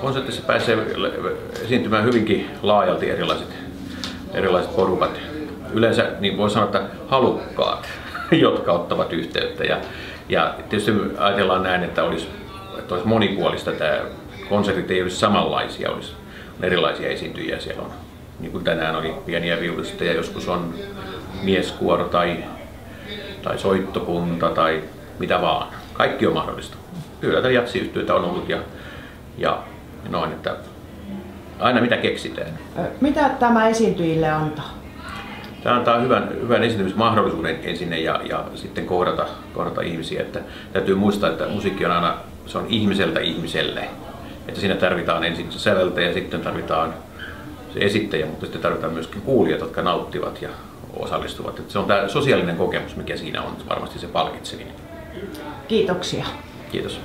konsertissa pääsee esiintymään hyvinkin laajalti erilaiset porukat. Yleensä niin voi sanoa, että halukkaat, jotka ottavat yhteyttä. Ja tietysti ajatellaan näin, että olisi monipuolista. Tämä konsertit ei olisi samanlaisia, olisi erilaisia esiintyjiä. Siellä on, niin kuin tänään oli pieniä viulisteja, joskus on mieskuoro tai soittokunta tai mitä vaan. Kaikki on mahdollista. Kyllä tätä jatsiyhtiöitä on ollut ja noin, että aina mitä keksitään. Mitä tämä esiintyjille antaa? Tämä antaa hyvän esiintymismahdollisuuden ensin ja sitten kohdata ihmisiä. Että täytyy muistaa, että musiikki on aina se on ihmiseltä ihmiselle. Että siinä tarvitaan ensin se säveltäjä ja sitten tarvitaan se esittäjä, mutta sitten tarvitaan myöskin kuulijat, jotka nauttivat ja osallistuvat. Että se on tämä sosiaalinen kokemus, mikä siinä on varmasti se palkitsevin. Kiitoksia. Kiitos.